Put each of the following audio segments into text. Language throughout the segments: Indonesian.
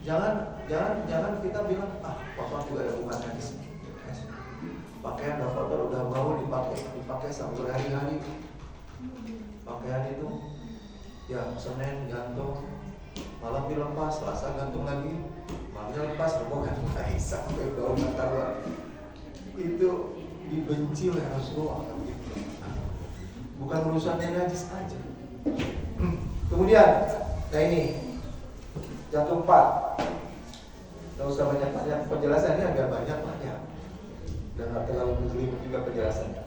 Jangan kita bilang, papa juga ada bukan najis. Pakaian kotor udah bau dipakai sampai hari-hari. Pakaian itu ya Senin gantung, malam dilepas, Selasa gantung lagi, malamnya lepas, Rabu gantung lagi sampai bau mata. Itu dibenci oleh Rasulullah. Bukan urusannya najis aja. Kemudian, nah ini jatuh 4. Gak usah banyak-banyak penjelasannya, agak banyak dan gak terlalu menjelimet juga penjelasannya.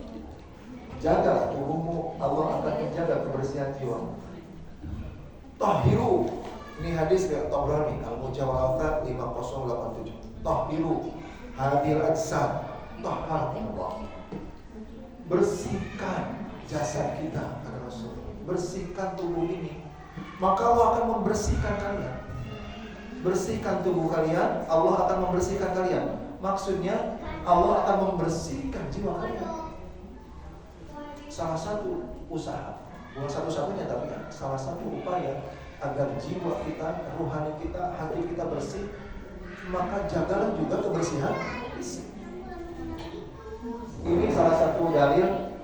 Jaga tubuhmu, Allah akan menjaga kebersihan jiwa. Tahiru, ini hadis dari Tabrani Al-Mujawwafat 5087. Tahiru hadil ajsad, taharullah. Bersihkan jasad kita, kata Rasul. Bersihkan tubuh ini, maka Allah akan membersihkan kalian. Bersihkan tubuh kalian, Allah akan membersihkan kalian. Maksudnya Allah akan membersihkan jiwa kalian. Salah satu usaha, bukan satu-satunya tapi salah satu upaya agar jiwa kita, rohani kita, hati kita bersih, maka jagalah juga kebersihan fisik. Ini salah satu dalil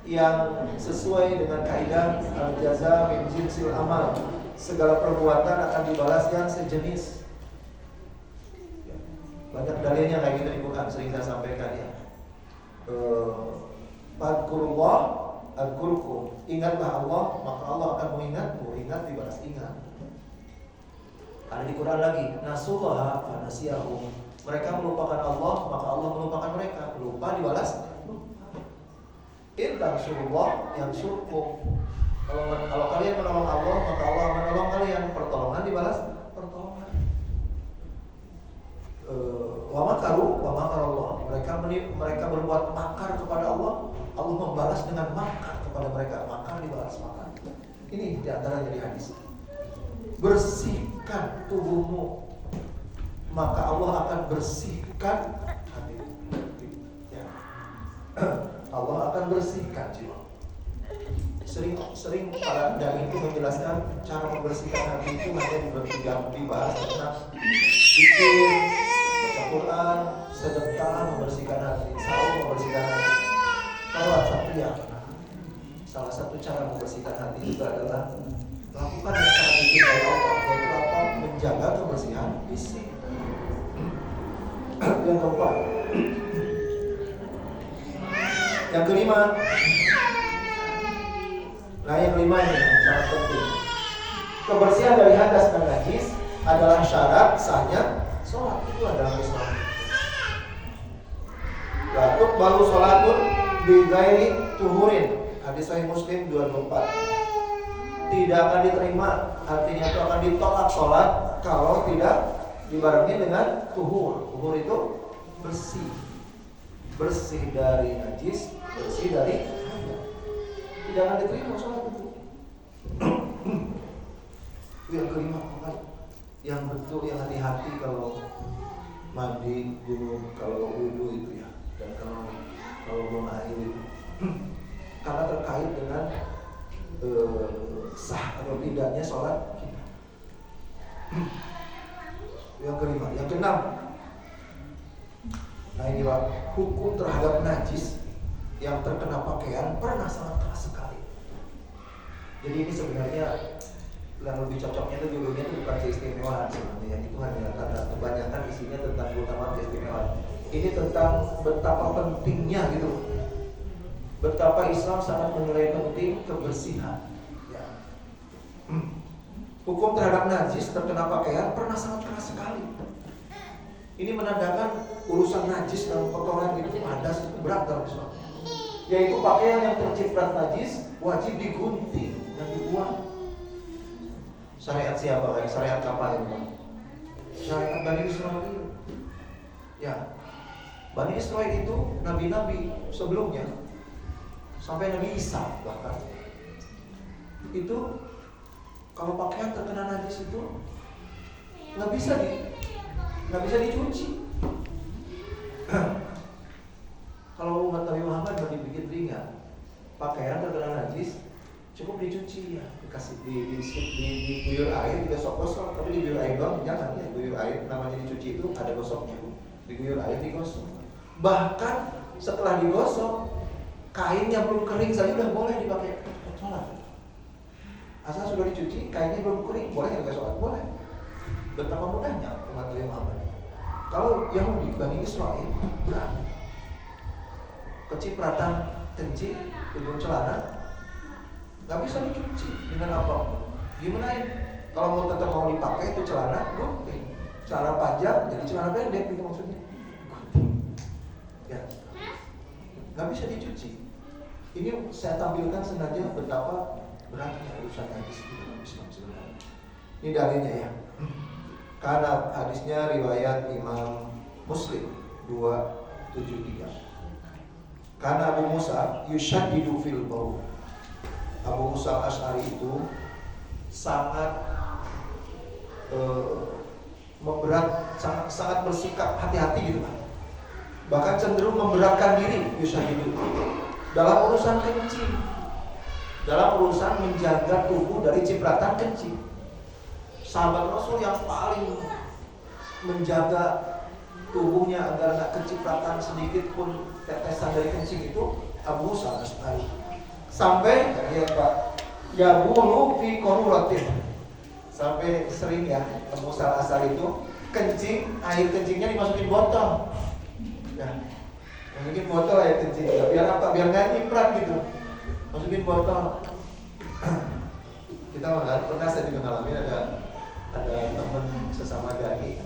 yang sesuai dengan kaidah al-jaza min jinsil amal. Segala perbuatan akan dibalas yang sejenis. Banyak dalilnya kayak gitu, bukan sering saya sampaikan ya. Fadkurullah adkurkum. Ingatlah Allah, maka Allah akan mengingatmu. Ingat dibalas ingat. Ada di Quran lagi, nasullaha fa nasiyahum. Mereka melupakan Allah, maka Allah melupakan mereka. Lupa dibalas. In tansurullah yansurkum. Kalau kalian menolong Allah, maka Allah menolong kalian. Pertolongan dibalas pertolongan. Wa makaru wa makarallah. Mereka berbuat makar kepada Allah, Allah membalas dengan makar kepada mereka. Makar dibalas makar. Ini diantaranya di hadis. Bersihkan tubuhmu, maka Allah akan bersihkan hatimu. Ya. Allah akan bersihkan jiwa. Sering para dai itu menjelaskan cara membersihkan hati itu hanya dibahas tentang zikir, baca Quran, sedekah membersihkan hati, saum membersihkan hati. Salah satu cara membersihkan hati juga adalah lakukan yang sangat dicintai Allah, yaitu apa? Menjaga kebersihan fisik. Yang keempat, yang kelima. Nah yang kelima ini sangat penting. Kebersihan dari hadas dan najis adalah syarat sahnya sholat. Itu adalah Islam. La tuqbalu sholatun bi ghairi tuhurin. Hadis Sahih Muslim 224. Tidak akan diterima, artinya itu akan ditolak sholat kalau tidak dibarengi dengan tuhur. Tuhur itu bersih. Bersih dari najis, bersih dari tidak akan diterima sholat itu. Yang kelima, yang betul, yang hati-hati kalau mandi dulu, kalau wudu itu ya, dan kalau buang air itu, karena terkait dengan sah atau tidaknya sholat kita. Yang kelima, yang keenam. Nah ini Pak, hukum terhadap najis yang terkena pakaian pernah sangat keras sekali. Jadi ini sebenarnya yang lebih cocoknya itu judulnya itu bukan keistimewaan sebenarnya. Itu hanya karena kebanyakan isinya tentang keutamaan keistimewaan. Ini tentang betapa pentingnya gitu. Betapa Islam sangat menilai penting kebersihan. Ya. Hukum terhadap najis terkena pakaian pernah sangat keras sekali. Ini menandakan urusan najis dan kotoran itu hadas itu berat dalam Islam. Yaitu pakaian yang terciprat najis wajib digunting dan dibuang. Syariat siapa? Syariat kapan itu? Syariat Bani Israil. Ya, Bani Israil itu nabi-nabi sebelumnya sampai Nabi Isa bahkan itu kalau pakaian terkena najis itu nggak bisa dicuci. Kalau umat Nabi Muhammad baru dibikin ringan, pakaian terkena najis cukup dicuci ya, dikasih diguyur air, digosok-gosok. Tapi diguyur air doang jangan ya, diguyur air namanya dicuci itu ada gosoknya. Diguyur air, digosok. Bahkan setelah digosok, kainnya belum kering saja udah boleh dipakai sholat. Asal sudah dicuci, kainnya belum kering, boleh nggak sholat? Boleh. Betapa mudahnya umat Muhammad. Kalau Yahudi, Bani Israel, berat. Kecipratan kencing, ujung celana, nggak bisa dicuci dengan apa? Gimana ya? Kalau mau tetap mau dipakai itu celana gunting, celana panjang jadi celana pendek gitu maksudnya. Ya, nggak bisa dicuci. Ini saya tampilkan sengaja betapa beratnya urusan hadis di dalam Islam sebenarnya. Ini dalilnya ya. Karena hadisnya riwayat Imam Muslim 273. Karena Abu Musa yushaddidu fil baul. Abu Musa Asy'ari itu sangat memberat, sangat bersikap hati-hati gitu kan. Bahkan cenderung memberatkan diri yushaddidu dalam urusan kencing, dalam urusan menjaga tubuh dari cipratan kencing. Sahabat Rasul yang paling menjaga tubuhnya agar tidak kecipratan sedikit pun tetesan dari kencing itu Abu Musa Asy'ari. Sampai ya Pak, ya bulu fi qaruratin. Sampai sering ya Abu Musa Asy'ari itu kencing, air kencingnya dimasukin botol. Ya, masukin botol air kencing. Ya, biar apa? Biar nggak nyiprat gitu. Masukin botol. Kita pernah saya juga ngalamin ada teman sesama dai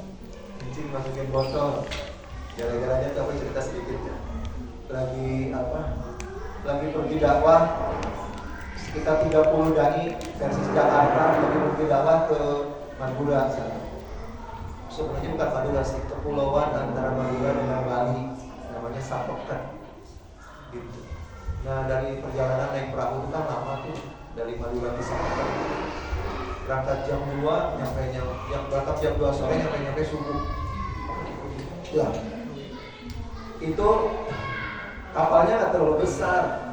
kencing masukin botol. Gara-garanya tapi cerita sedikit ya. Lagi pergi dakwah sekitar 30 dai versi Jakarta lagi pergi dakwah ke Madura sana. Sebenarnya bukan Madura sih, kepulauan antara Madura dengan Bali, namanya Sapokan. Gitu. Nah dari perjalanan naik perahu itu kan lama tuh, dari Madura ke Sapokan. Berangkat jam 2, berangkat jam 2 sore, nyampe subuh. Ya, itu kapalnya nggak terlalu besar,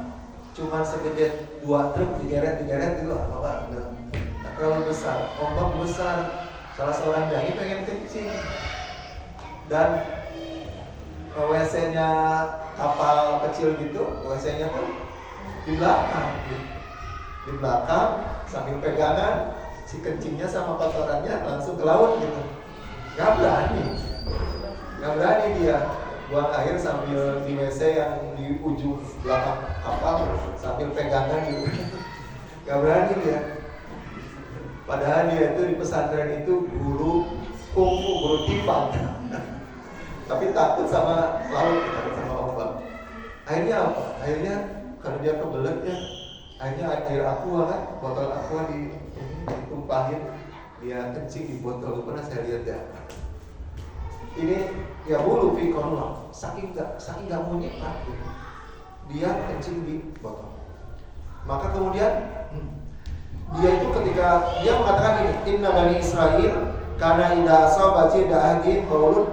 cuma segede 2 truk digeret gitu, apa nggak terlalu besar. Ombak besar, salah seorang dai pengen kencing dan WC-nya kapal kecil gitu, WC-nya tuh di belakang sambil pegangan si kencingnya sama kotorannya langsung ke laut gitu. Nggak berani dia buang air sambil di WC yang di ujung belakang kapal sambil pegangan gitu. Nggak berani dia. Padahal dia itu di pesantren itu guru kungfu, guru timpang. Tapi takut sama laut, takut sama ombak. Akhirnya apa? Akhirnya karena dia kebelet ya, akhirnya air aqua kan, botol aqua ditumpahin, dia kencing di botol. Pernah saya lihat ya. Ini ya bulu fiqhullah, saking nggak mau nyepat gitu. Dia kencing di botol. Maka kemudian dia itu ketika dia mengatakan ini, inna bani Israil karena idza asaba jidahdi baulun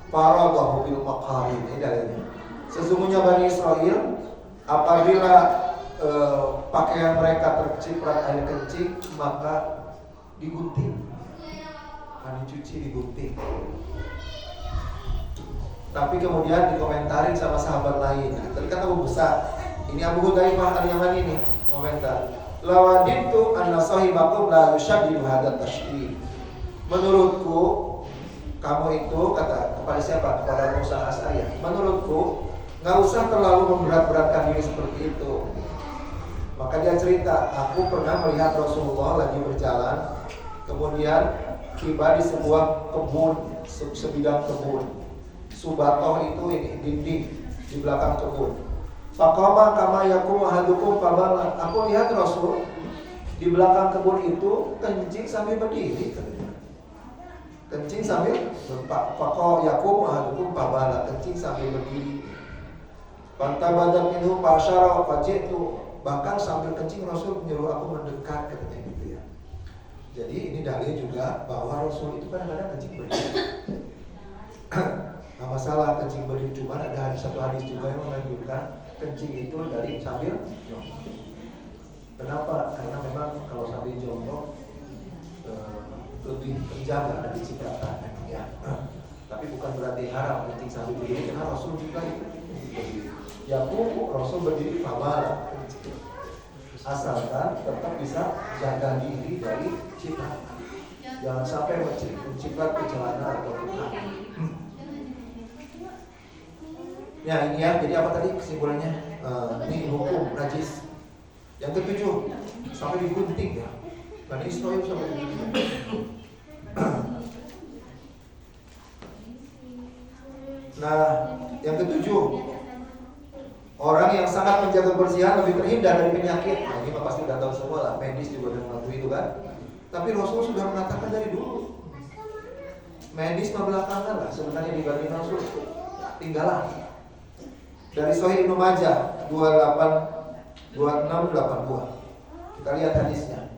faradahu bil maqarin. Ini dalilnya. Sesungguhnya Bani Israel apabila pakaian mereka terciprat air kencing maka digunting, dicuci, digunting. Tapi kemudian dikomentarin sama sahabat lain. Tadi kan Abu Musa, ini Abu Hudzaifah al-Yamani nih komentar. Lawadintu anna sahibakum la yushaddidu hadat tashdid. Menurutku kamu itu kata kepada siapa? Kepada Musa Asy'ari. Menurutku nggak usah terlalu memberat-beratkan diri seperti itu. Maka dia cerita, aku pernah melihat Rasulullah lagi berjalan, kemudian tiba di sebuah kebun, sebidang kebun. Subatoh itu ini dinding di belakang kebun. Faqama kama yakum ahadukum fabala. Aku lihat Rasul di belakang kebun itu kencing sambil berdiri katanya. Kencing sambil faqo yakum ahadukum fabala, kencing sambil berdiri. Fantabadat minhu fasyara fajitu. Bahkan sambil kencing Rasul menyuruh aku mendekat katanya gitu ya. Jadi ini dalil juga bahwa Rasul itu kadang-kadang kencing berdiri. Nah, masalah kencing berdiri, cuma ada satu hadis juga yang menunjukkan kencing itu dari sambil Kenapa? Karena memang kalau sambil jongkok lebih terjaga dari cipratan ya. Tapi bukan berarti haram kencing sambil berdiri, karena Rasul juga itu berdiri. Rasul berdiri fabala, asalkan tetap bisa jaga diri dari cipratan. Jangan sampai menciprat ke celana atau ke kaki. Ya ini ya, jadi apa tadi kesimpulannya? Ini hukum najis. Yang ketujuh, sampai digunting ya. Karena Israel sampai digunting. Nah, yang ketujuh, orang yang sangat menjaga kebersihan lebih terhindar dari penyakit. Nah, ini pasti udah tahu semua lah, medis juga udah mengakui itu kan. Tapi Rasul sudah mengatakan dari dulu. Medis mah belakangan lah, sebenarnya dibanding Rasul tinggalan. Dari Sahih Ibnu Majah 2682. Kita lihat hadisnya.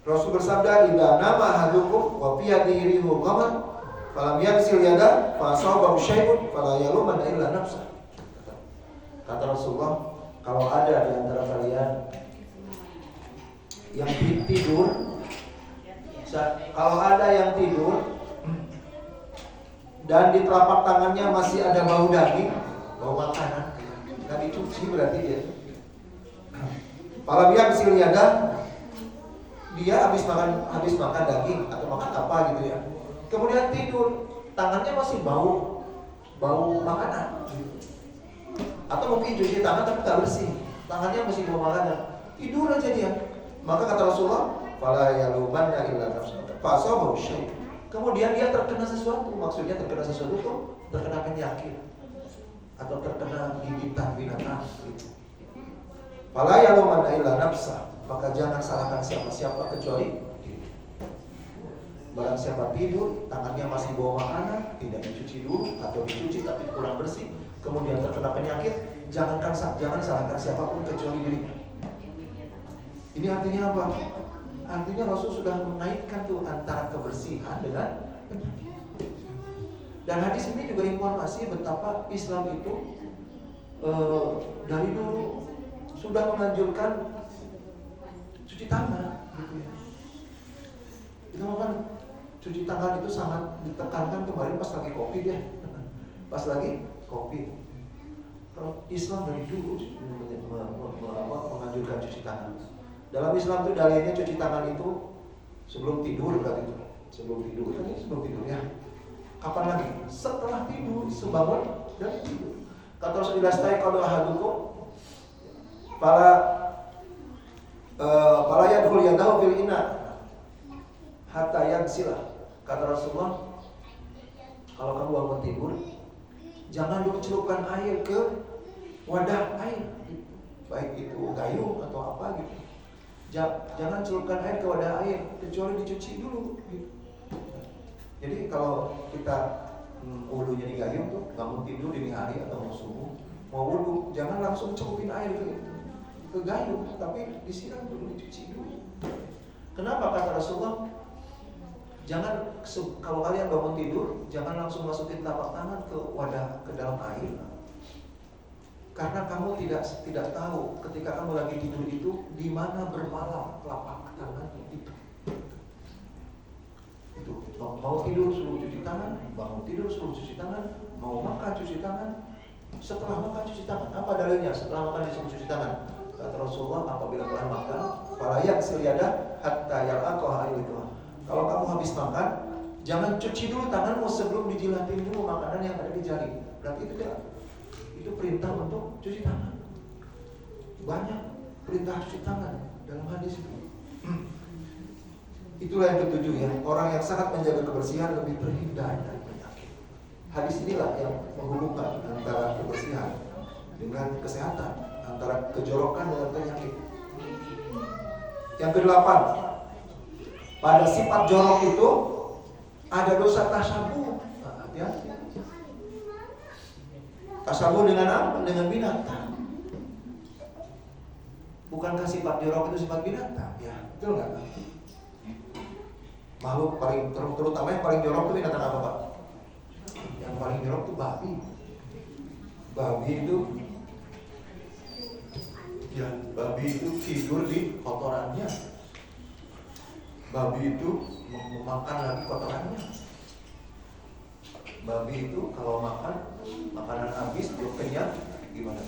Rasul bersabda, "Idza nama ahadukum wa fi yadihi rihu qaman, falam yaghsil yada, fa asabahu syai'un fala yalumanna illa nafsah." Kata Rasulullah, kalau ada di antara kalian yang tidur, kalau ada yang tidur dan di telapak tangannya masih ada bau daging, bau makanan, nggak dicuci berarti dia. Kalau dia hasil yada, dia habis makan daging atau makan apa gitu ya. Kemudian tidur, tangannya masih bau makanan. Atau mungkin cuci tangan tapi nggak bersih, tangannya masih bau makanan. Tidur aja dia. Maka kata Rasulullah, fala yalumanna illa nafsuhu. Fasabahu syai'. Kemudian dia terkena sesuatu, maksudnya terkena sesuatu tuh terkena penyakit atau terkena gigitan binatang gitu. Fala yalumanna illa nafsuhu. Maka jangan salahkan siapa-siapa kecuali diri. Barang siapa tidur, tangannya masih bau makanan, tidak dicuci dulu atau dicuci tapi kurang bersih, kemudian terkena penyakit, jangan salahkan siapapun kecuali dirinya. Ini artinya apa? Artinya Rasul sudah mengaitkan tuh antara kebersihan dengan penyakit. Dan hadis ini juga informasi betapa Islam itu dari dulu sudah menganjurkan cuci tangan. Kita kan cuci tangan itu sangat ditekankan kemarin pas lagi kopi deh. Pas lagi kopi. Islam dari dulu menganjurkan cuci tangan. Dalam Islam itu dalilnya cuci tangan itu sebelum tidur berarti itu. Sebelum tidur, ini sebelum tidur ya. Kapan lagi? Setelah tidur, sebangun dari tidur. Kata Rasulullah kalau ahadukum para yadkhul yadahu fil ina hatta yaghsilah. Kata Rasulullah, kalau kamu bangun tidur, jangan dulu celupkan air ke wadah air, baik itu gayung atau apa gitu. Jangan celupkan air ke wadah air kecuali dicuci dulu gitu. Jadi kalau kita wudunya di gayung tuh, bangun tidur dini hari atau mau subuh, mau wudu, jangan langsung celupin air ke gayung, tapi disiram dulu, dicuci dulu. Kenapa? Kata Rasulullah, jangan kalau kalian bangun tidur, jangan langsung masukin telapak tangan ke dalam air. Karena kamu tidak tahu ketika kamu lagi tidur itu di mana bermalam telapak tangan itu. Mau tidur suruh cuci tangan, bangun tidur suruh cuci tangan, mau makan cuci tangan, setelah makan cuci tangan. Apa dalilnya? Setelah makan disuruh cuci tangan. Kata Rasulullah, apabila telah makan, fala yaghsil yada hatta yalqaha ayyuha. Kalau kamu habis makan, jangan cuci dulu tanganmu sebelum dijilatin dulu makanan yang ada di jari. Berarti itu perintah untuk cuci tangan. Banyak perintah cuci tangan dalam hadis itu. Itulah yang ketujuh ya. Orang yang sangat menjaga kebersihan lebih terhindar dari penyakit. Hadis inilah yang menghubungkan antara kebersihan dengan kesehatan, antara kejorokan dengan penyakit. Yang kedelapan, pada sifat jorok itu ada dosa tasyabuh. Hati-hati. Tasyabuh dengan apa? Dengan binatang. Bukankah sifat jorok itu sifat binatang? Ya, betul nggak? Makhluk paling terutama yang paling jorok itu binatang apa, Pak? Yang paling jorok itu babi. Babi itu Ya, babi itu tidur di kotorannya. Babi itu memakan lagi kotorannya. Babi itu kalau makan makanan habis dia kenyang gimana?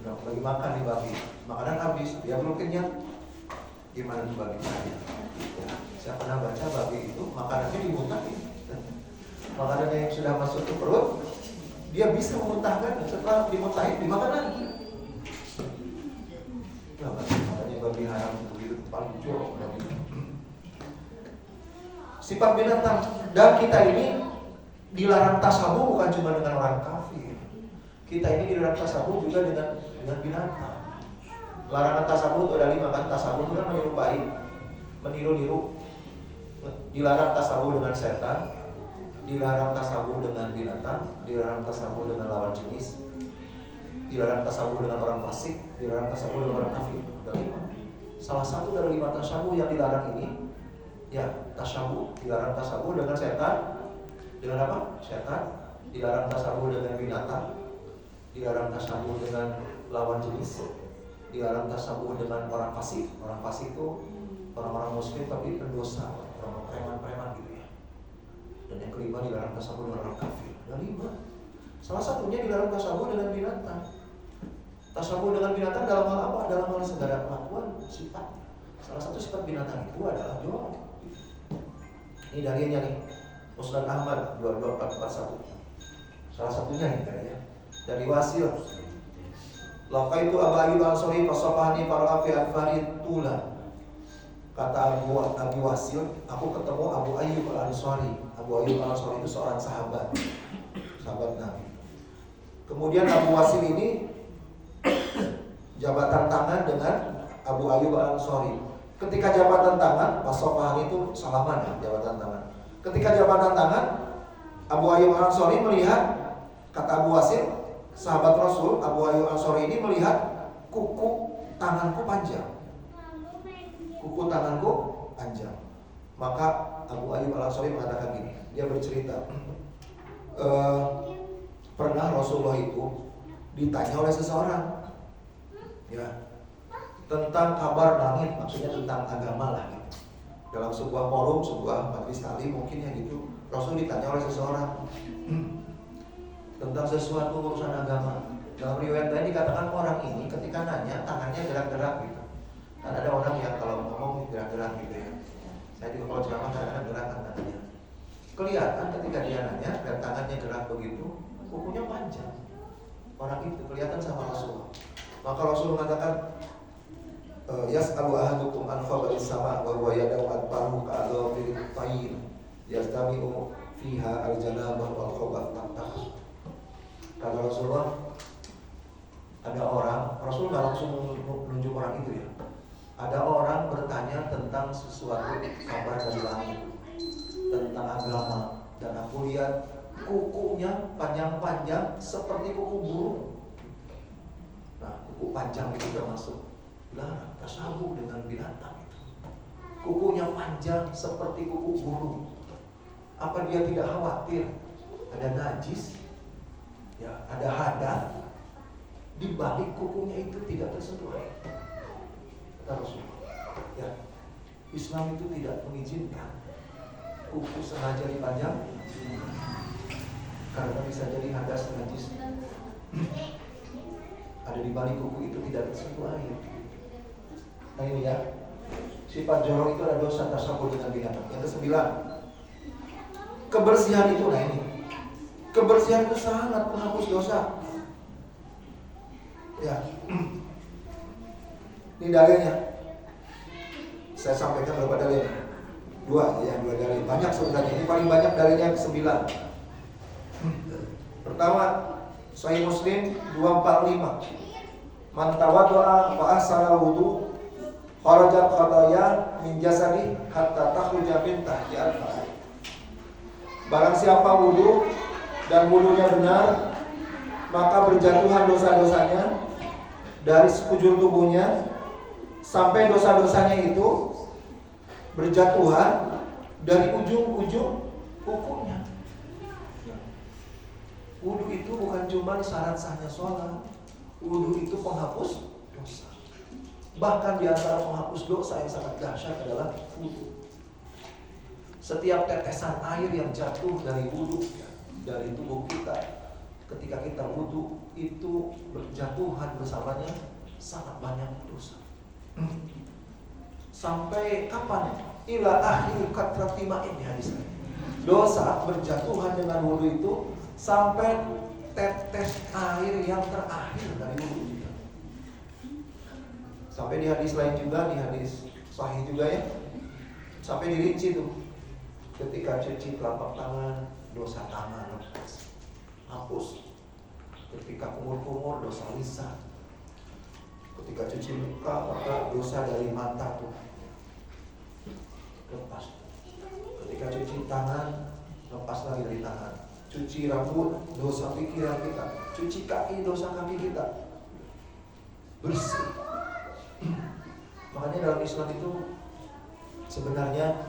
Udah lagi makan nih babi, makanan habis dia belum kenyang, gimana tuh babi? Ya, saya pernah baca babi itu makanannya dimuntahin. Makanannya yang sudah masuk ke perut dia bisa memuntahkan, setelah dimuntahin dimakan lagi. Nah, makanya babi haram itu paling jorok. Sifat binatang. Dan kita ini dilarang tasabuh bukan cuma dengan orang kafir. Kita ini dilarang tasabuh juga dengan binatang. Larangan tasabuh itu ada 5 kan. Tasabuh itu kan menyerupai, meniru-niru. Dilarang tasabuh dengan setan, dilarang tasabuh dengan binatang, dilarang tasabuh dengan lawan jenis, dilarang tasabuh dengan orang fasik, dilarang tasabuh dengan orang kafir. Ada 5. Salah satu dari 5 tasabuh yang dilarang ini, ya tasabuh, dilarang tasabuh dengan setan, dengan apa? Setan. Dilarang tasabuh dengan binatang, dilarang tasabuh dengan lawan jenis, dilarang tasabuh dengan orang fasik. Orang fasik itu orang-orang muslim tapi pendosa, orang preman-preman gitu ya. Dan yang kelima dilarang tasabuh dengan orang kafir. Ada 5. Salah satunya dilarang tasabuh dengan binatang. Tasabuh dengan binatang dalam hal apa? Dalam hal segala kelakuan, sifat. Salah satu sifat binatang itu adalah jorok. Ini dalilnya nih, Musnad Ahmad 22441. Salah satunya nih kayaknya dari Wasil. Laqaitu Abu Ayyub Al-Ansari fasafahani farqa fi al-farid tula. Kata Abu Wasil, aku ketemu Abu Ayyub Al-Ansari. Abu Ayyub Al-Ansari itu seorang sahabat Nabi. Kemudian Abu Wasil ini jabatan tangan dengan Abu Ayyub Al-Ansari. Ketika jabatan tangan, fasafahani itu salaman ya, jabatan tangan. Ketika jabatan tangan, Abu Ayyub Al-Ansari melihat, kata Abu Wasil, sahabat Rasul, Abu Ayyub Al-Ansari ini melihat kuku tanganku panjang. Kuku tanganku panjang. Maka Abu Ayyub Al-Ansari mengatakan gini, dia bercerita, pernah Rasulullah itu ditanya oleh seseorang, ya, tentang kabar langit, maksudnya tentang agama lah gitu. Dalam sebuah forum, sebuah majelis taklim mungkin ya gitu, Rasul ditanya oleh seseorang tentang sesuatu urusan agama. Dalam riwayat lain dikatakan orang ini ketika nanya tangannya gerak-gerak gitu. Kan ada orang yang kalau ngomong gerak-gerak gitu ya. Saya juga kalau ceramah kadang-kadang gerakan tangannya. Kelihatan ketika dia nanya dan tangannya gerak begitu, kukunya panjang. Orang itu kelihatan sama Rasul. Maka Rasul mengatakan, yas'alu ahadukum an khabaris sama wa huwa yad'u atbahu ka'adhafir tayr yastami'u fiha al-janabah wal khabath tahtah. Kata Rasulullah, ada orang, Rasul nggak langsung menunjuk orang itu ya. Ada orang bertanya tentang sesuatu kabar dari langit, tentang agama, dan aku lihat kukunya panjang-panjang seperti kuku burung. Nah, kuku panjang itu termasuk larang tasabuh dengan binatang itu. Kukunya panjang seperti kuku burung. Apa dia tidak khawatir ada najis? Ya, ada hadas di balik kukunya itu tidak tersentuh air. Kata Rasulullah, ya, Islam itu tidak mengizinkan kuku sengaja dipanjang karena bisa jadi hadas najis. Ada di balik kuku itu tidak tersentuh air. Nah ini ya, sifat jorok itu ada dosa tasabuh dengan binatang. Yang ke-9, kebersihan itu. Nah ini, kebersihan itu sangat menghapus dosa. Ya, ini dalilnya. Saya sampaikan beberapa dalil. 2 dalil. Banyak sebenarnya. Ini paling banyak dalilnya yang ke-9. Pertama, Sahih Muslim 245. Man tawaddu'a fa ahsana wudu kharajat khataaya min jasadi hatta takhruja min tahti al-farj. Barang siapa wudu dan wudunya benar, maka berjatuhan dosa-dosanya dari sekujur tubuhnya sampai dosa-dosanya itu berjatuhan dari ujung-ujung kukunya. Wudu itu bukan cuma syarat sahnya sholat. Wudu itu penghapus dosa. Bahkan di antara penghapus dosa yang sangat dahsyat adalah wudu. Setiap tetesan air yang jatuh dari wudu, dari tubuh kita, ketika kita wudu, itu berjatuhan bersamanya sangat banyak dosa. Sampai kapan? Ila akhir katrati ma'in, hadisnya. Dosa berjatuhan dengan wudu itu sampai tetes air yang terakhir dari wudu kita. Sampai di hadis lain juga, di hadis sahih juga ya, sampai dirinci tuh. Ketika cuci telapak tangan, dosa tangan lepas, hapus. Ketika kumur-kumur, dosa lisan. Ketika cuci muka, maka dosa dari mata tuh lepas. Ketika cuci tangan, lepas lagi dari tangan. Cuci rambut, dosa pikiran kita. Cuci kaki, dosa kaki kita. Bersih. Makanya dalam Islam itu sebenarnya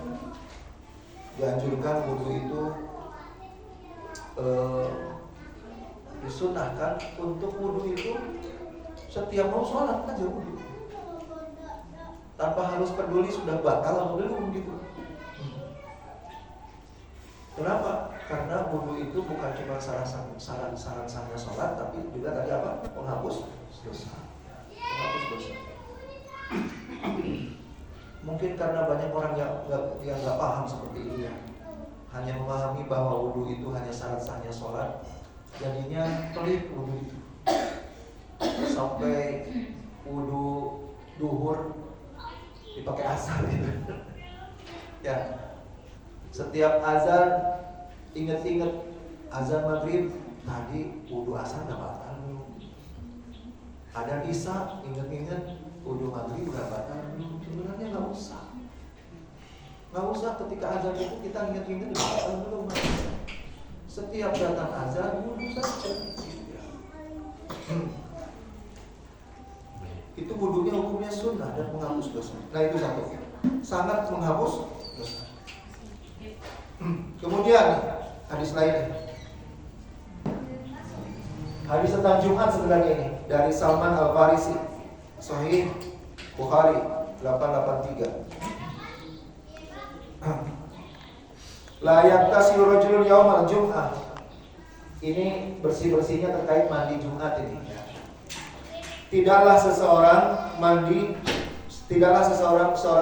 dianjurkan wudu itu disunahkan untuk wudu itu setiap mau sholat aja wudu, tanpa harus peduli sudah batal atau belum gitu. Kenapa? Karena wudu itu bukan cuma saran-sarannya sholat, tapi juga tadi apa? Penghapus dosa. Penghapus dosa. Mungkin karena banyak orang yang nggak paham seperti ini ya, hanya memahami bahwa wudu itu hanya syarat sahnya sholat, jadinya pelit wudu itu. Sampai wudu duhur dipakai asar gitu. Ya, setiap azan inget-inget azan maghrib tadi wudu asar nggak batal. Ada isya inget-inget wudu maghrib nggak batal. Sebenarnya nggak usah ketika azan itu kita inget-inget nggak batal belum. Setiap datang azan wudu saja. Itu wudunya hukumnya sunnah dan menghapus dosa. Nah itu satu, sangat menghapus dosa. Kemudian hadis lain, hadis tentang Jumat sebenarnya ini dari Salman Al Farisi, Sahih Bukhari 883. La yaktasilu rajulun yaumal jum'ah. Ini bersih-bersihnya terkait mandi Jumat ini. Tidaklah seorang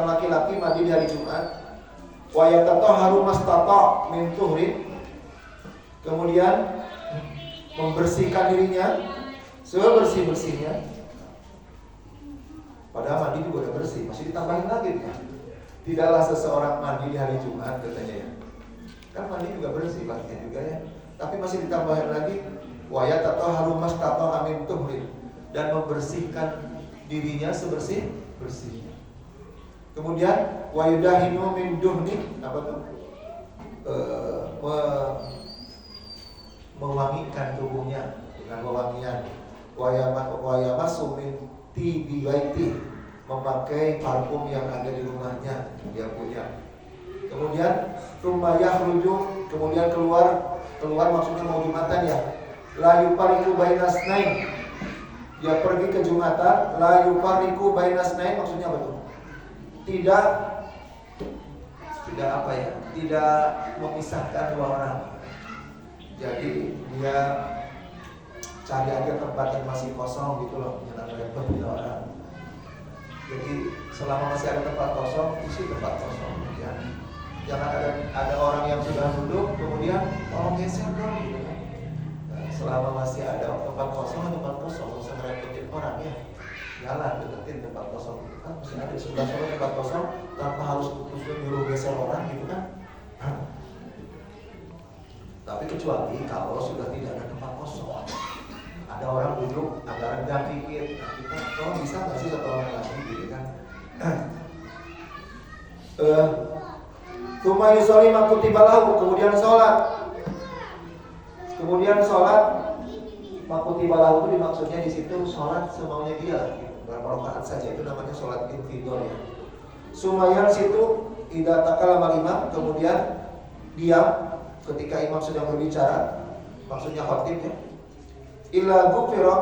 laki-laki mandi di hari Jumat. Wa yatatahharu mastata' min tuhrin. Kemudian membersihkan dirinya sebersih-bersihnya. Padahal mandi juga udah bersih, masih ditambahin lagi ya. Tidaklah seseorang mandi di hari Jumat katanya ya. Kan mandi juga bersih pastinya juga ya. Tapi masih ditambahin lagi wa yatatahharu mastata' min tuhrin, dan membersihkan dirinya sebersih-bersihnya. Kemudian wa yudahinu min duhni, apa tuh? Mewangikan tubuhnya dengan wewangian. Wa yamassu min tibi baiti, memakai parfum yang ada di rumahnya dia punya. Kemudian tsumma yakhruju, kemudian keluar maksudnya mau Jumatan ya. La yufariqu bainasnain, dia pergi ke Jumatan. La yufariqu bainasnain maksudnya apa tuh? Tidak apa ya? Tidak memisahkan dua orang. Jadi dia cari aja tempat yang masih kosong gitu loh, jangan repotin orang. Jadi selama masih ada tempat kosong, isi tempat kosong ya. Jangan ada orang yang sudah duduk kemudian tolong geser dong gitu kan. Nah, selama masih ada tempat kosong, nggak usah ngerepotin orang ya. Jalan deketin tempat kosong itu kan, masih ada di sebelah sana tempat kosong tanpa harus nyuruh geser orang gitu kan. Tapi kecuali kalau sudah tidak ada tempat kosong, ada orang duduk agak rendah dikit, nah kita tolong bisa nggak sih satu orang lagi gitu kan. Tsumma yusolli ma kutiba lahu, kemudian sholat makutiba lahu itu dimaksudnya di situ sholat semaunya dia, berapa rakaat saja, itu namanya sholat infidor ya. Sumayan situ idza takallama imam, kemudian diam ketika imam sedang berbicara, maksudnya khatib ya. Illa ghufira,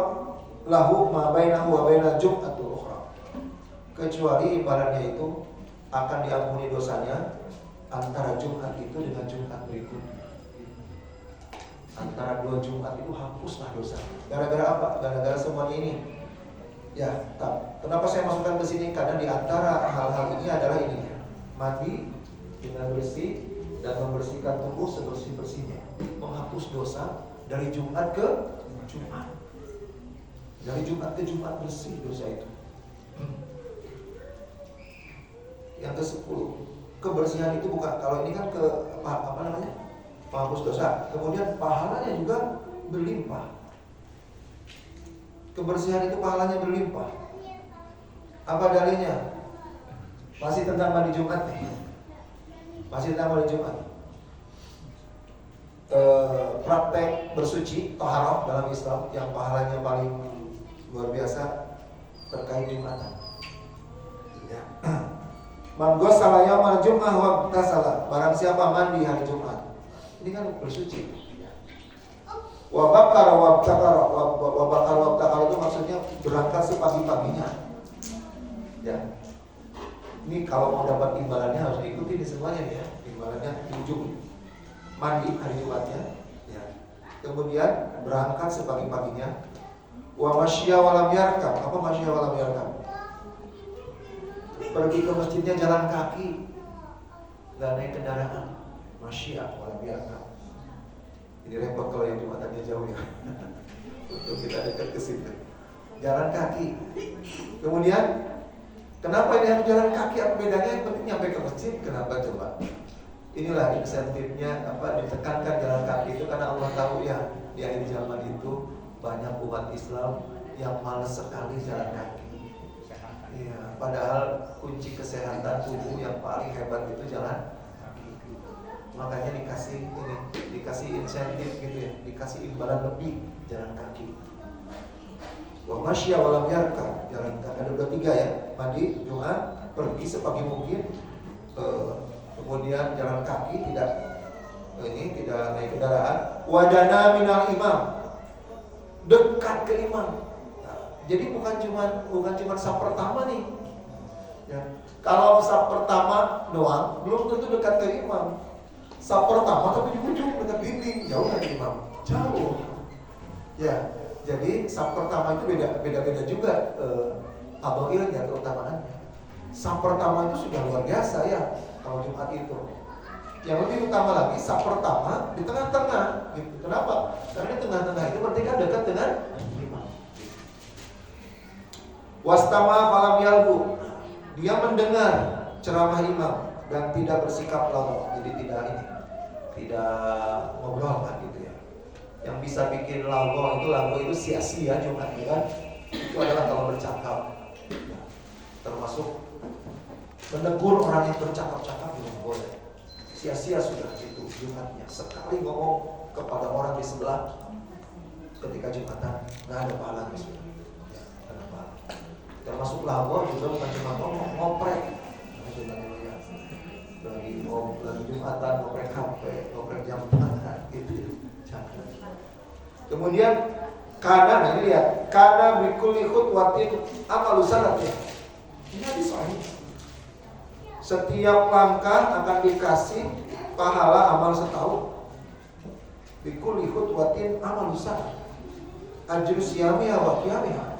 lahu ma bainahu wa bainal jum'atul ukhra. Kecuali imbalannya itu akan diampuni dosanya antara Jumat itu dengan Jumat berikutnya. Antara 2 Jumat itu hapuslah dosa. Gara-gara apa? Gara-gara semuanya ini. Ya, kenapa saya masukkan ke sini? Karena di antara hal-hal ini adalah ini. Mandi dengan bersih dan membersihkan tubuh sebersih-bersihnya. Menghapus dosa dari Jumat ke Jumat. Dari Jumat ke Jumat bersih dosa itu. Yang ke-10, kebersihan itu bukan, kalau ini kan apa namanya? Menghapus dosa. Kemudian pahalanya juga berlimpah. Kebersihan itu pahalanya berlimpah. Apa dalilnya? Masih tentang mandi Jumat nih. Masih tentang mandi Jumat. Praktek bersuci taharah dalam Islam yang pahalanya paling luar biasa terkait Jumatan. Ya. Man ghassala yaumal jum'ah wa tasala. Barang siapa mandi hari Jumat. Ini kan bersuci. Wa bakara wa takara itu maksudnya berangkat sepagi-paginya. Ya. Ini kalau mau dapat imbalannya harus ikuti di semuanya ya. Imbalannya 7. Mandi hari Jumatnya. Ya. Kemudian berangkat sepagi-paginya. Wa masya wa lam yarkab. Apa masya wa lam yarkab? Pergi ke masjidnya jalan kaki, nggak naik kendaraan, masya walau biarkan. Ini repot kalau yang Jumatannya jauh ya. Untuk kita dekat ke situ, jalan kaki. Kemudian, kenapa ini harus jalan kaki? Apa bedanya? Yang penting nyampe ke masjid. Kenapa coba? Inilah insentifnya ditekankan jalan kaki itu karena Allah tahu ya di akhir zaman itu banyak umat Islam yang malas sekali jalan kaki. Iya, padahal kunci kesehatan tubuh yang paling hebat itu jalan kaki. Makanya dikasih insentif gitu ya, dikasih imbalan lebih jalan kaki. Wa masya wa lam yarkab, jalan kaki. Ada 23 ya, mandi Jumat, pergi sepagi mungkin, kemudian jalan kaki, tidak naik kendaraan. Wadana minal imam, dekat ke imam. Jadi bukan cuma saf pertama nih. Ya. Kalau saf pertama doang belum tentu dekat ke imam. Saf pertama tapi di ujung dekat dinding, jauh dari imam. Jauh. Ya. Jadi saf pertama itu beda juga fadhilnya keutamaannya. Saf pertama itu sudah luar biasa ya kalau Jumat itu. Yang lebih utama lagi saf pertama di tengah-tengah gitu. Kenapa? Karena di tengah-tengah itu berarti kan dekat dengan imam. Wastama falam yalbu, dia mendengar ceramah imam dan tidak bersikap lalu, jadi tidak ngobrol kan gitu ya. Yang bisa bikin lagu itu sia-sia Jumat kan? Itu adalah kalau bercakap, ya. Termasuk menegur orang yang bercakap-cakap juga boleh. Sia-sia sudah itu Jumatnya. Sekali ngomong kepada orang di sebelah ketika Jumatan nggak ada pahalanya sudah. Termasuk lagu juga bukan cuma ngoprek. Lagi Jumatan ngoprek HP, ngoprek jam tangan gitu. Jangan. Kemudian karena ini lihat, karena bikulli khutwatin amalu sanatnya. Ini hadis sahih. Setiap langkah akan dikasih pahala amal setahun. Bikulli khutwatin amalu sanat. Ajru siyamiha wa qiyamiha.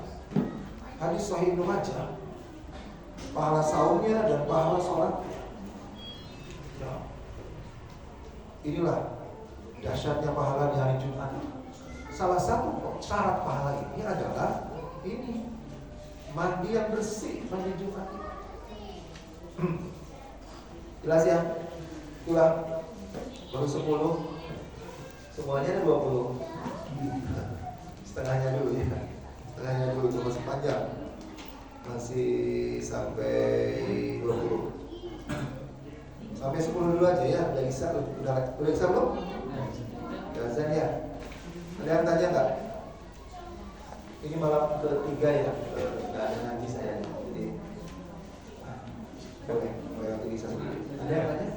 Hadis sahih Ibnu Majah. Pahala saumnya dan pahala sholat. Ya. Inilah dahsyatnya pahala di hari Jumat. Salah satu syarat pahala ini adalah ini mandi yang bersih mandi Jumat. Jelas ya? Ulang. Baru 10. Semuanya ada 20. Setengahnya dulu ya. Setengahnya dulu itu masih panjang. Masih sampai 20. Sampai 10 dulu aja ya. Udah bisa belum? Udah azan ya. Ada yang tanya nggak? Ini malam ketiga ya. Nggak ada ngaji saya. Jadi boleh yang bisa sedikit. Ada yang tanya?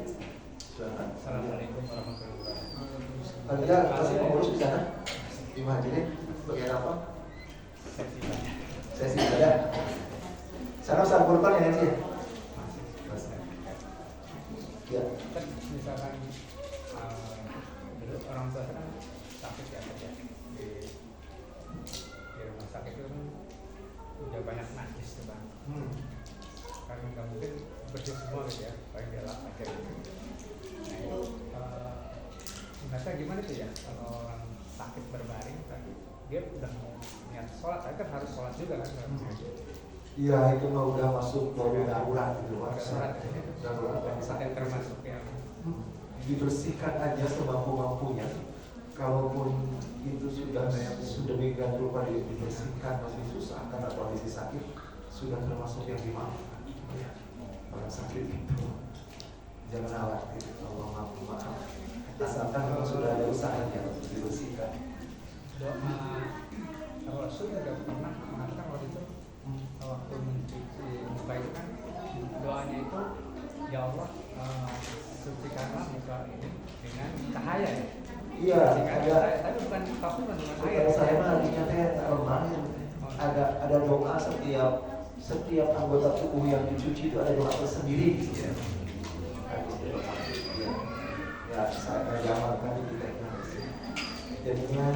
Silakan. Assalamualaikum warahmatullahi wabarakatuh. Kalau kita kasih pengurus di sana di masjid bagian apa? Sesi ibadah. Sana Ustaz Furqan yang ngaji ya? Masih. Ya. Kan misalkan dulu orang tua saya kan sakit ya kerja di rumah sakit itu kan udah banyak najis tuh Bang. Kan nggak mungkin bersih semua gitu ya, paling dia lap aja gitu. Nah, gimana tuh ya kalau orang sakit berbaring kan dia udah mau niat sholat, tapi kan harus sholat juga kan? Iya, itu mah udah masuk dari darurat gitu, darurat yang termasuk yang dibersihkan aja semampu-mampunya. Kalaupun itu sudah sedemikian rupa dibersihkan masih susah karena kondisi sakit, sudah termasuk yang dimaafkan. Orang sakit itu jangan khawatir, Allah mampu maaf. Asalkan kalau sudah ada usahanya untuk dibersihkan. Doa Rasul juga pernah mengatakan waktu itu waktu mencuci muka itu kan doanya itu, ya Allah sucikanlah muka ini dengan cahaya ya. Iya, tapi bukan dengan air. Saya mah artinya ada doa setiap anggota tubuh yang dicuci itu ada doa tersendiri gitu ya. Ya, saya amalkan di kita jadinya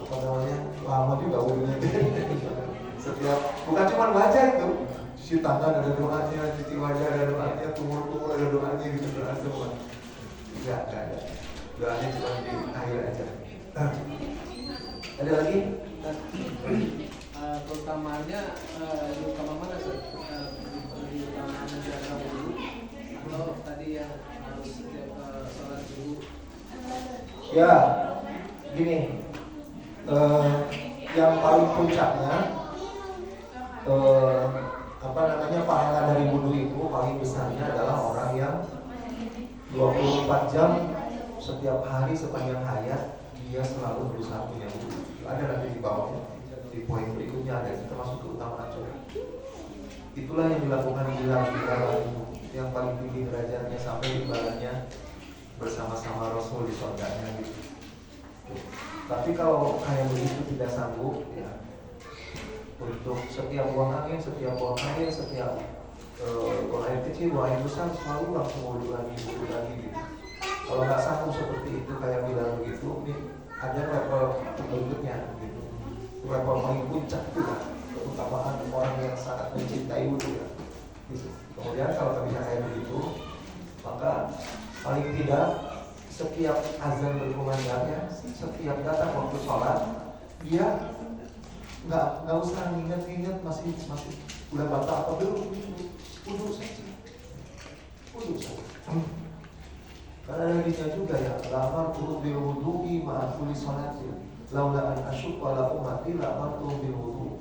apa namanya lama juga wudunya. Setiap bukan cuma baca itu, cuci tangan ada doanya, cuci wajah ada doanya, kumur-kumur ada doanya gitu, doa semua. Enggak ada. Doanya cuma di akhir aja. Ada lagi? Keutamaannya utama mana sih? Utama menjaga wudu atau tadi yang harus setiap sholat dulu? Ya, gini. Yang paling puncaknya pahala dari wudu itu paling besarnya adalah orang yang 24 jam setiap hari sepanjang hayat dia selalu berusaha punya wudu. Ada nanti di bawahnya, di poin berikutnya ada, itu termasuk keutamaan juga. Itulah yang dilakukan Bilal yang paling tinggi derajatnya sampai imbalannya bersama-sama Rasul di surganya gitu. Tapi kalau kayak begitu tidak sanggup ya, untuk setiap buang angin, setiap buang air, setiap buang air kecil, buang air besar selalu langsung wudu lagi gitu. Kalau nggak sanggup seperti itu kayak Bilal begitu, ini ada level berikutnya gitu. Level paling puncak itu kan keutamaan orang yang sangat mencintai wudu ya. Gitu. Kemudian kalau bisa kayak begitu, maka paling tidak setiap azan berkumandang ya, setiap datang waktu sholat, dia nggak usah ingat-ingat masih udah batal apa belum, wudu saja. Karena hadisnya juga ya, lamar turun bil wudu'i ma'a kulli sholatin, laula an asyqa ala ummati lamar turun bil wudu'.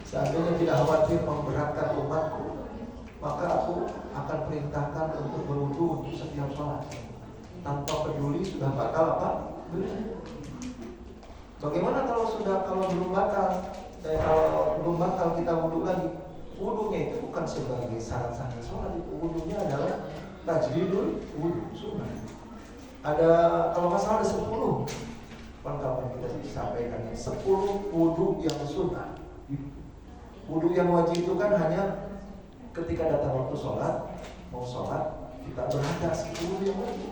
Seandainya tidak khawatir memberatkan umatku, maka aku akan perintahkan untuk berwudu untuk setiap sholat, tanpa peduli sudah batal apa belum. Bagaimana kalau belum batal? Kalau belum batal kita wudu lagi. Wudunya itu bukan sebagai syarat-syarat sholat, itu wudunya adalah tajdidul wudu sunnah. Ada kalau nggak salah ada 10 kapan kita disampaikan 10 wudu yang sunnah. Wudu yang wajib itu kan hanya ketika datang waktu sholat, mau sholat kita berhadas, wudu yang wajib.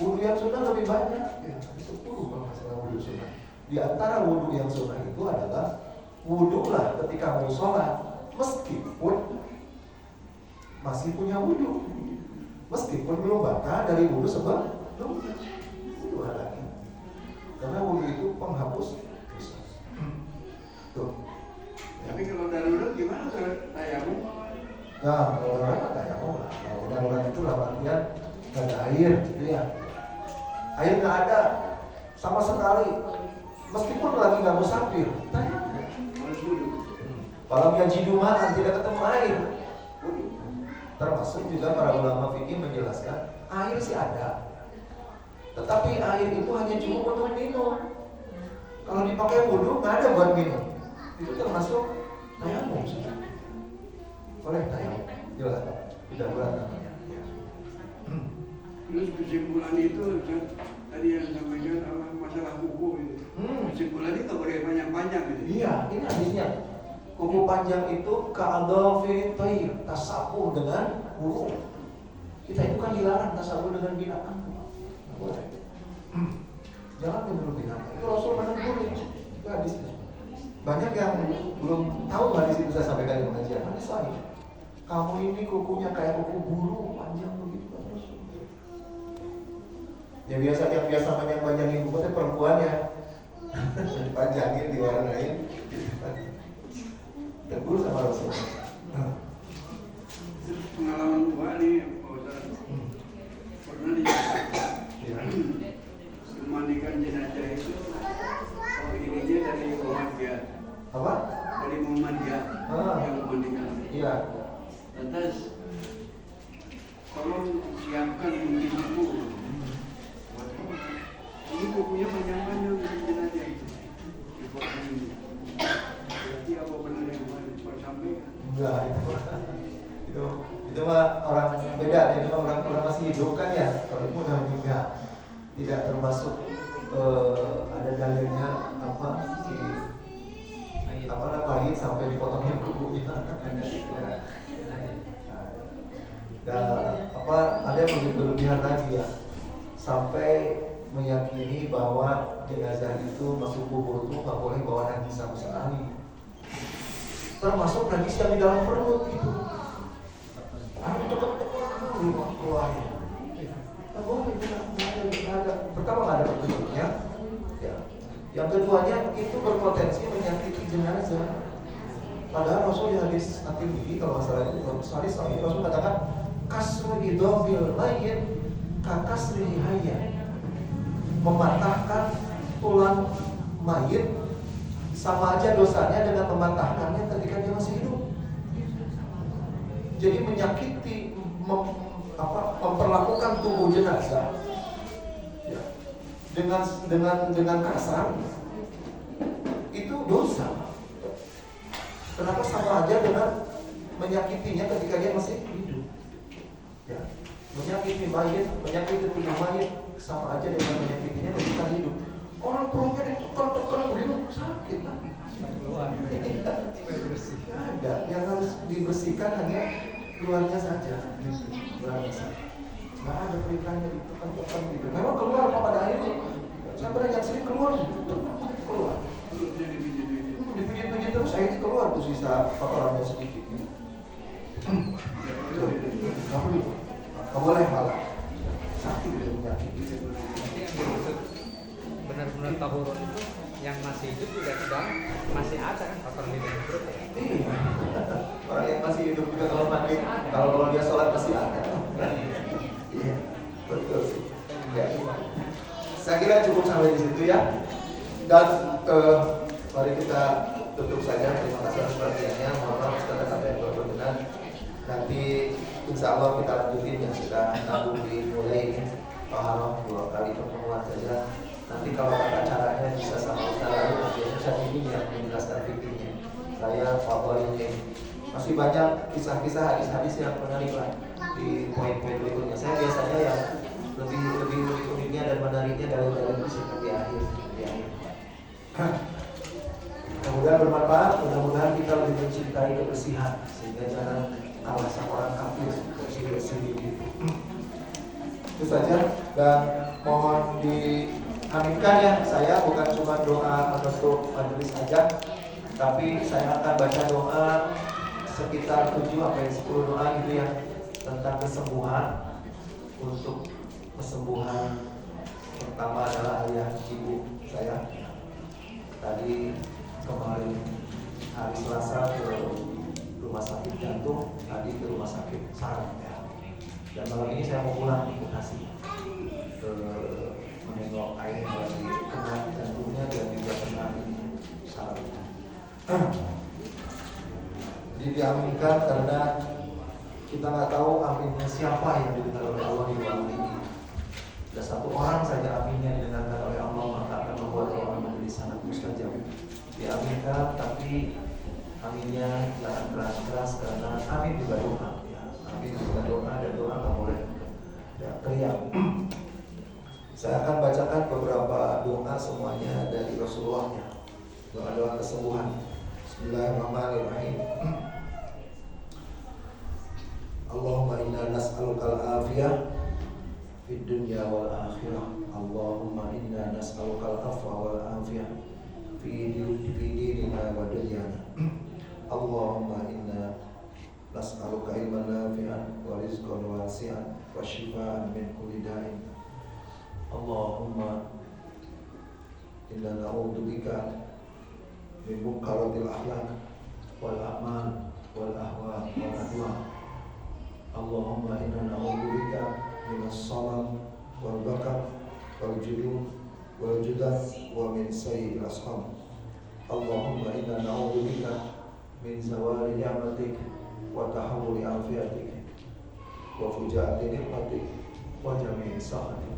Wudu yang sunnah lebih banyak ya, 10 kalau nggak salah wudu sunnah. Di antara wudu yang sunnah itu adalah wudulah ketika mau sholat, meskipun masih punya wudu, meskipun belum batal dari wudu sebelum wudu lagi, karena wudu itu penghapus dosa. Tuh. Tapi kalau darurat gimana kalau tayamum? Nah, kalau darurat tayamum lah. Kalau darurat itu lah artinya nggak ada air, gitu ya. Air nggak ada sama sekali, meskipun lagi nggak musafir, tayamum. Harus wudu. Kalau yajidu ma'an tidak ketemu air, wudu. Termasuk juga para ulama fikih menjelaskan air sih ada, tetapi air itu hanya cukup untuk minum. Kalau dipakai wudu nggak ada buat minum. Itu termasuk tayamum sudah. Boleh tayamum, jelas tidak berat namanya. Terus kesimpulan itu tadi yang sampaikan apa masalah kuku itu. Kesimpulannya nggak boleh panjang-panjang gitu. Iya, ini hadisnya. Kuku panjang itu ka'adhafi thair, tasabuh dengan burung. Kita itu kan dilarang tasabuh dengan binatang. Nggak boleh. Jangan tidur binatang. Itu Rasul menegur itu hadisnya. Banyak yang belum tahu hadis itu, saya sampaikan di pengajian. Hadis sahih. Kamu ini kukunya kayak kuku burung, panjang begitu terus. Ya biasa panjangin kuku itu perempuan ya. Panjangin, diwarnain. Tegur sama Rasul. Pengalaman gua nih, Pak Ustaz. Pernah di Jakarta. Memandikan jenazah itu ininya dari Muhammadiyah. Apa? Dari Muhammadiyah yang memandikan. Iya. Lantas tolong siapkan mungkin buku. Ini bukunya panjang-panjang dari jenazah itu. Dipotong ini. Berarti apa benar yang Pak sampaikan? Enggak, itu mah orang beda, itu mah orang masih hidup kan ya. Kalau itu udah meninggal, tidak termasuk ada dalilnya apa si apa namanya sampai dipotongnya kukunya. Dan apa ada yang lebih berlebihan lagi ya, sampai meyakini bahwa jenazah itu masuk kubur itu nggak boleh bawa najis sama sekali, termasuk najis yang di dalam perut itu. Keluarnya. Nggak boleh, nggak ada. Pertama nggak ada petunjuknya. Ya. Yang keduanya itu berpotensi menyakiti jenazah. Padahal Rasul di hadis At-Tirmidzi kalau masalah itu hadis sahih, Rasul katakan kasru idhofil lain kakasri hayya, mematahkan tulang mayit sama aja dosanya dengan mematahkannya ketika dia masih hidup. Jadi menyakiti, memperlakukan tubuh jenazah ya, dengan kasar itu dosa. Kenapa? Sama aja dengan menyakitinya ketika dia masih hidup. Ya, menyakiti mayit, menyakiti tubuh mayit sama aja dengan menyakitinya ketika hidup. Orang perutnya ditekan-tekan begitu sakit lah. Ada yang harus dibersihkan hanya luarnya saja, luarnya saja. Nggak ada perintahnya ditekan-tekan gitu. Memang keluar pada akhirnya. Saya pernah yang sering keluar, keluar. Dipijit-pijit terus akhirnya keluar tuh sisa kotorannya sedikit. Nggak boleh malah. Sakit penyakit. Benar-benar tahurun itu yang masih hidup juga tidak masih ada kan kotoran di dalam perut ya. Orang yang masih hidup juga kalau mandi, kalau dia sholat masih ada. Iya, betul sih. Ya. Saya kira cukup sampai di situ ya. Dan mari kita tutup saja. Terima kasih atas perhatiannya. Mohon maaf kata-kata yang benar. Nanti insya Allah kita lanjutin yang sudah tanggung dimulai ini. Paham 2 kali pertemuan saja. Nanti kalau tata caranya bisa sama Ustaz lalu, biasanya Ustaz ini yang menjelaskan fikihnya. Saya favorit ini. Masih banyak kisah-kisah hadis-hadis yang menarik lah di poin-poin berikutnya. Saya biasanya yang lebih uniknya dan menariknya dalil-dalil seperti akhir. Mudah-mudahan bermanfaat, mudah-mudahan kita lebih mencintai kebersihan sehingga jangan kalah sama orang kafir bersih-bersih gitu. Itu saja dan mohon diaminkan ya, saya bukan cuma doa menutup majelis aja, tapi saya akan baca doa sekitar 7 sampai 10 doa gitu ya tentang kesembuhan. Untuk kesembuhan pertama adalah ayah ibu saya. Tadi kemarin hari Selasa ke rumah sakit jantung, tadi ke rumah sakit saraf ya. Dan malam ini saya mau pulang ke Bekasi ke menengok ayah lagi kena jantungnya dan juga kena saraf. Jadi diaminkan karena kita nggak tahu aminnya siapa yang didengar oleh Allah di ruang ini. Ada 1 orang saja aminnya didengarkan oleh Allah, maka akan membuat orang menjadi sangat mustajab. Diaminkan, tapi aminnya jangan keras-keras karena amin juga doa. Ya, amin juga doa dan doa nggak boleh teriak. Saya akan bacakan beberapa doa semuanya dari Rasulullahnya. Doa-doa kesembuhan. Bismillahirrahmanirrahim. Allahumma inna nas'alukal afiyah fid dunya wal akhirah. Allahumma inna nas'alukal afwa wal afiyah fi dinina wa dunyana. Allahumma inna nas'aluka ilman nafi'an wa rizqan wasi'an wa shifaan min kulli da'in. Allahumma inna na'udzubika min munkaratil akhlaq wal a'mal wal ahwa wal adwa. Allahumma inna na'udzubika minas salam wal bakar wal judum wal judan wa min sayyi'il ashab. Allahumma inna na'udzubika min zawali ni'matik wa tahawuli afiatik wa fujaati nikmatik wa jami'i sakhatik.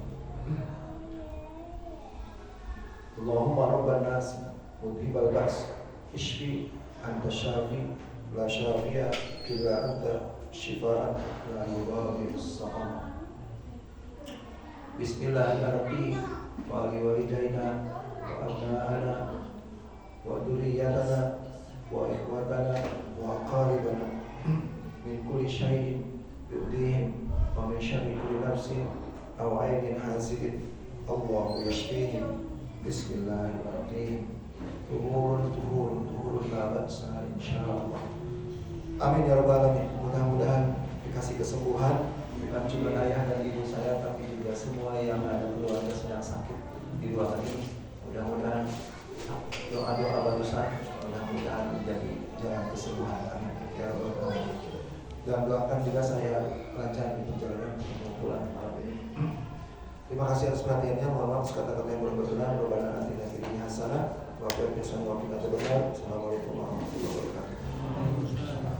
Allahumma rabban nas mudhibal ba's ishfi anta syafi la syafi'a illa anta shifaan la yughadiru saqama. Bismillahirrahmanirrahim. Wa li walidayna wa abna'ana wa dhurriyyatana wa ikhwatana wa aqaribana min kulli syai'in yu'dihim wa min syarri kulli nafsin aw 'ainin hasidin. Allahu yashfihim. Bismillahirrahmanirrahim. Tuhurun la ba'sa insyaallah. Amin ya rabbal alamin. Mudah-mudahan dikasih kesembuhan, bukan cuma ayah dan ibu saya, tapi juga semua yang ada keluarga sedang sakit di ruangan ini. Mudah-mudahan doa-doa barusan mudah-mudahan menjadi jalan kesembuhan. Amin ya rabbal alamin. Dan doakan juga saya lancar di perjalanan pulang malam ini. Terima kasih atas perhatiannya. Mohon maaf kata-kata yang kurang berkenan. Rabbana atina fid dunya hasanah wa fil akhirati hasanah wa qina adzabannar. Assalamualaikum warahmatullahi wabarakatuh.